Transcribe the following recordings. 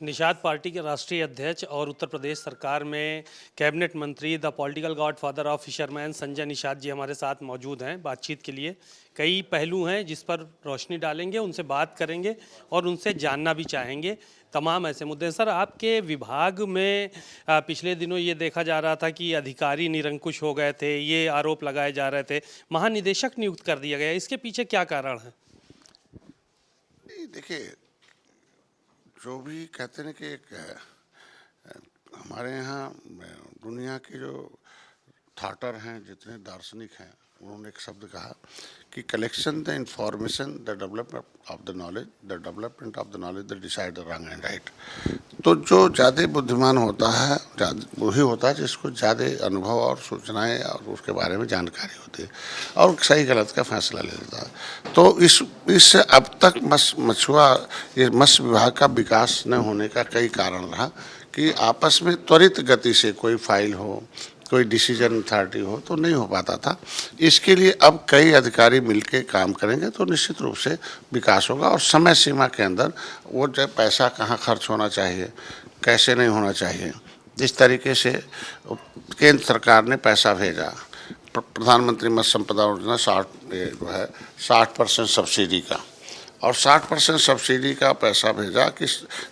Nishad party के राष्ट्रीय अध्यक्ष और उत्तर प्रदेश सरकार में कैबिनेट मंत्री the political godfather of fisherman Sanjay Nishad ji हमारे साथ मौजूद हैं बातचीत के लिए। कई पहलू हैं जिस पर रोशनी डालेंगे, उनसे बात करेंगे और उनसे जानना भी चाहेंगे तमाम ऐसे मुद्दे। सर, आपके विभाग में पिछले दिनों ये देखा जा रहा था कि अधिकारी निरंकुश हो गए थे, ये आरोप लगाए जा रहे थे, महानिदेशक नियुक्त कर दिया गया, इसके पीछे क्या कारण है? देखिए, जो भी कहते हैं कि हमारे यहाँ दुनिया के जो थाटर हैं, जितने दार्शनिक हैं, उन्होंने एक शब्द कहा कि collection the information, the development of the knowledge, the development of the knowledge the decide the wrong and right. तो जो ज़्यादा बुद्धिमान होता है वही होता है जिसको ज़्यादा अनुभव और सूचनाएं और उसके बारे में जानकारी होती है और सही गलत का फैसला ले लेता है। तो इस अब तक ये मत्स्य विभाग का विकास न होने का कई कारण रहा कि आपस में त्वरित गति से कोई फाइल हो, कोई डिसीजन अथॉरिटी हो तो नहीं हो पाता था। इसके लिए अब कई अधिकारी मिलके काम करेंगे तो निश्चित रूप से विकास होगा और समय सीमा के अंदर वो जो पैसा कहाँ खर्च होना चाहिए, कैसे नहीं होना चाहिए, इस तरीके से केंद्र सरकार ने पैसा भेजा। प्रधानमंत्री मत्स्य संपदा योजना 60% सब्सिडी का और 60% सब्सिडी का पैसा भेजा कि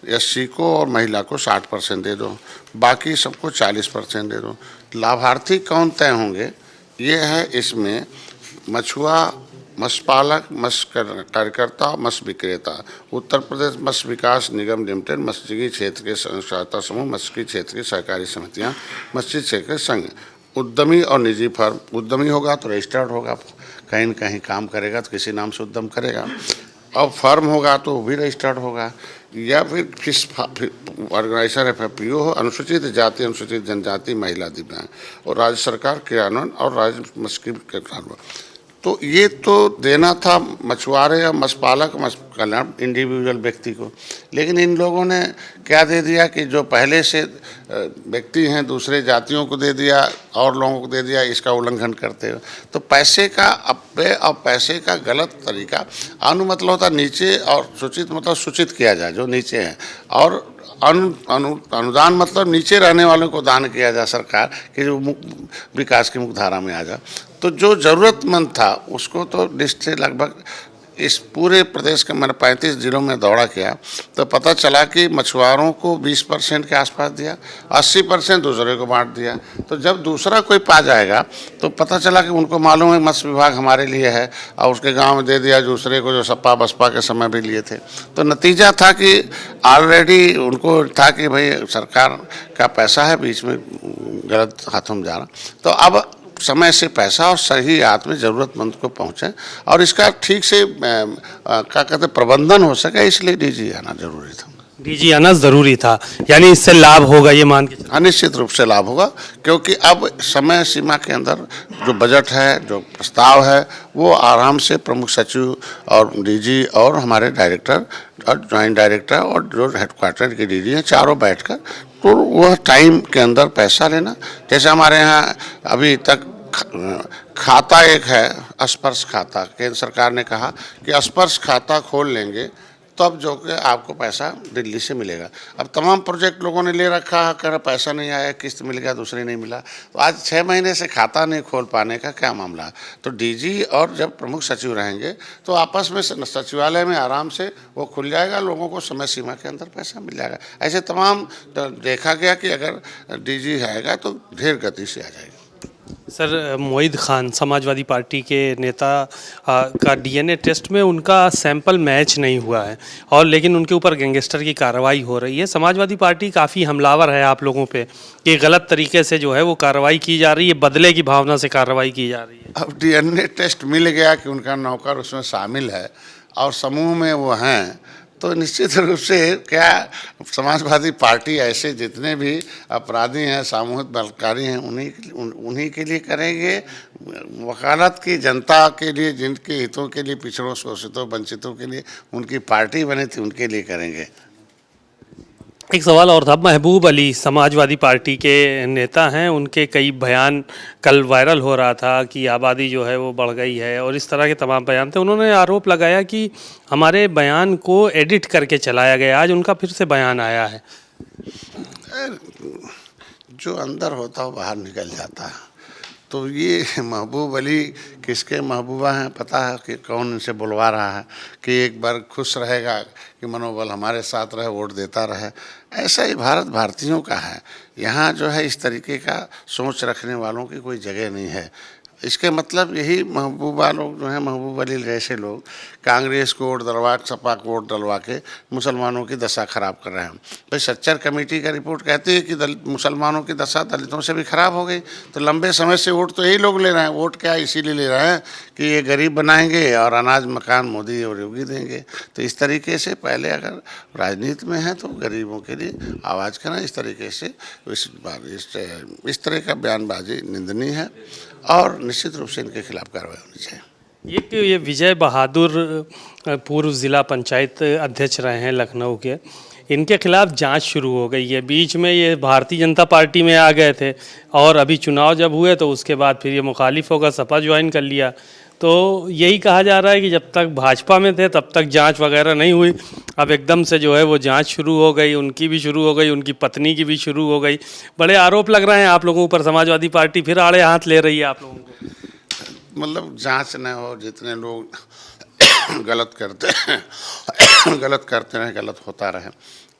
एससी को और महिला को 60% दे दो, बाकी सबको 40% दे दो। लाभार्थी कौन तय होंगे ये है इसमें मछुआ, मत्स्य पालक, मत्स्य कार्यकर्ता, मत्स्य विक्रेता, उत्तर प्रदेश मत्स्य विकास निगम लिमिटेड, मत्स्यिकी क्षेत्र के सहायता समूह, मत्स्यिकी क्षेत्र की सहकारी समितियां, मत्स्य क्षेत्र के संघ, उद्यमी और निजी फर्म। उद्यमी होगा तो रजिस्टर्ड होगा, कहीं न कहीं काम करेगा तो किसी नाम से उद्यम करेगा, और फर्म होगा तो वो भी रजिस्टर्ड होगा, या फिर फिश ऑर्गेनाइजेशन FFPO हो, अनुसूचित जाति, अनुसूचित जनजाति, महिला, दिव्यांग, और राज्य सरकार क्रियान्वयन और राज्य मत्स्य के कार्य। तो ये तो देना था मछुआरे या मत्स्य पालक, मत्स्य कल्याण इंडिविजुअल व्यक्ति को, लेकिन इन लोगों ने क्या दे दिया कि जो पहले से व्यक्ति हैं दूसरे जातियों को दे दिया और लोगों को दे दिया, इसका उल्लंघन करते हो। तो पैसे का अपव्यय और पैसे का गलत तरीका, मतलब होता नीचे और सूचित मतलब सूचित किया जाए जो नीचे है, और अनुदान मतलब नीचे रहने वालों को दान किया जाए सरकार कि जो विकास की मुख्यधारा में आ जाए। तो जो ज़रूरतमंद था उसको तो लिस्ट से लगभग इस पूरे प्रदेश के मैंने 35 जिलों में दौरा किया तो पता चला कि मछुआरों को 20% के आसपास दिया, 80% दूसरे को बांट दिया। तो जब दूसरा कोई पा जाएगा तो पता चला कि उनको मालूम है मत्स्य विभाग हमारे लिए है, और उसके गांव में दे दिया दूसरे को जो सपा बसपा के समय भी लिए थे। तो नतीजा था कि ऑलरेडी उनको था कि भाई सरकार का पैसा है, बीच में गलत हाथों में जा रहा। तो अब समय से पैसा और सही हाथ में ज़रूरतमंद को पहुँचे और इसका ठीक से क्या कहते प्रबंधन हो सके, इसलिए डीजी आना जरूरी था। डीजी आना ज़रूरी था, यानी इससे लाभ होगा ये मान के? अनिश्चित रूप से लाभ होगा, क्योंकि अब समय सीमा के अंदर जो बजट है, जो प्रस्ताव है, वो आराम से प्रमुख सचिव और डीजी और हमारे डायरेक्टर और ज्वाइंट डायरेक्टर और जो हेडक्वार्टर के डीजी हैं, चारों बैठकर तो वह टाइम के अंदर पैसा लेना। जैसे हमारे यहाँ अभी तक खाता एक है स्पर्श खाता, केंद्र सरकार ने कहा कि स्पर्श खाता खोल लेंगे तब जो कि आपको पैसा दिल्ली से मिलेगा। अब तमाम प्रोजेक्ट लोगों ने ले रखा है, कह पैसा नहीं आया, किस्त मिल गया दूसरे नहीं मिला, तो आज 6 महीने से खाता नहीं खोल पाने का क्या मामला। तो डीजी और जब प्रमुख सचिव रहेंगे तो आपस में सचिवालय में आराम से वो खुल जाएगा, लोगों को समय सीमा के अंदर पैसा मिल जाएगा। ऐसे तमाम देखा गया कि अगर डीजी आएगा तो ढेर गति से आ जाएगा। सर, मोहिद खान समाजवादी पार्टी के नेता का डीएनए टेस्ट में उनका सैंपल मैच नहीं हुआ है, और लेकिन उनके ऊपर गैंगस्टर की कार्रवाई हो रही है। समाजवादी पार्टी काफ़ी हमलावर है आप लोगों पे कि गलत तरीके से जो है वो कार्रवाई की जा रही है, बदले की भावना से कार्रवाई की जा रही है। अब डीएनए टेस्ट मिल गया कि उनका नौकर उसमें शामिल है और समूह में वो हैं, तो निश्चित रूप से क्या समाजवादी पार्टी ऐसे जितने भी अपराधी हैं, सामूहिक बलात्कारी हैं, उन्हीं के लिए करेंगे वकालत की, जनता के लिए, जिनके हितों के लिए, पिछड़ों, शोषितों, वंचितों के लिए उनकी पार्टी बनी थी, उनके लिए करेंगे। एक सवाल और था, महबूब अली समाजवादी पार्टी के नेता हैं, उनके कई बयान कल वायरल हो रहा था कि आबादी जो है वो बढ़ गई है और इस तरह के तमाम बयान थे। उन्होंने आरोप लगाया कि हमारे बयान को एडिट करके चलाया गया। आज उनका फिर से बयान आया है। जो अंदर होता है वो बाहर निकल जाता है। तो ये महबूब अली किसके महबूबा हैं पता है कि कौन इनसे बुलवा रहा है कि एक बार खुश रहेगा कि मनोबल हमारे साथ रहे, वोट देता रहे। ऐसा ही भारत भारतीयों का है। यहाँ जो है इस तरीके का सोच रखने वालों की कोई जगह नहीं है। इसके मतलब यही महबूबा लोग जो हैं, महबूब अली जैसे लोग कांग्रेस को वोट डलवा, सपा को वोट डलवा के मुसलमानों की दशा खराब कर रहे हैं। भाई सच्चर कमेटी का रिपोर्ट कहती है कि मुसलमानों की दशा दलितों से भी खराब हो गई। तो लंबे समय से वोट तो यही लोग ले रहे हैं। वोट क्या इसीलिए ले रहे हैं कि ये गरीब बनाएंगे और अनाज मकान मोदी और योगी देंगे। तो इस तरीके से पहले अगर राजनीति में है तो गरीबों के लिए आवाज़ करना, इस तरीके से इस तरह का बयानबाजी निंदनीय है और निश्चित रूप से इनके खिलाफ कार्रवाई होनी चाहिए। ये विजय बहादुर पूर्व ज़िला पंचायत अध्यक्ष रहे हैं लखनऊ के, इनके खिलाफ जांच शुरू हो गई है। बीच में ये भारतीय जनता पार्टी में आ गए थे और अभी चुनाव जब हुए तो उसके बाद फिर ये मुखालिफ होकर सपा ज्वाइन कर लिया। तो यही कहा जा रहा है कि जब तक भाजपा में थे तब तक जांच वगैरह नहीं हुई, अब एकदम से जो है वो जांच शुरू हो गई, उनकी भी शुरू हो गई, उनकी पत्नी की भी शुरू हो गई। बड़े आरोप लग रहे हैं आप लोगों पर, समाजवादी पार्टी फिर आड़े हाथ ले रही है आप लोगों को। मतलब जांच न हो, जितने लोग गलत करते हैं गलत होता रहे।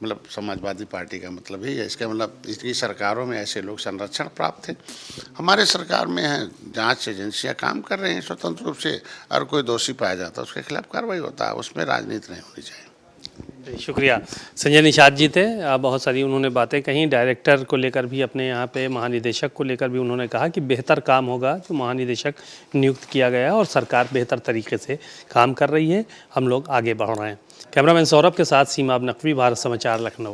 मतलब समाजवादी पार्टी का मतलब ही है। इसका मतलब इसकी सरकारों में ऐसे लोग संरक्षण प्राप्त थे। हमारे सरकार में है, जांच एजेंसियां काम कर रही हैं स्वतंत्र रूप से। और कोई दोषी पाया जाता है उसके खिलाफ कार्रवाई होता है, उसमें राजनीति नहीं होनी चाहिए। शुक्रिया। संजय निषाद जी थे, बहुत सारी उन्होंने बातें कहीं। डायरेक्टर को लेकर भी अपने यहाँ पे, महानिदेशक को लेकर भी उन्होंने कहा कि बेहतर काम होगा जो महानिदेशक नियुक्त किया गया है और सरकार बेहतर तरीके से काम कर रही है, हम लोग आगे बढ़ रहे हैं। कैमरामैन सौरभ के साथ सीमा नकवी, भारत समाचार, लखनऊ।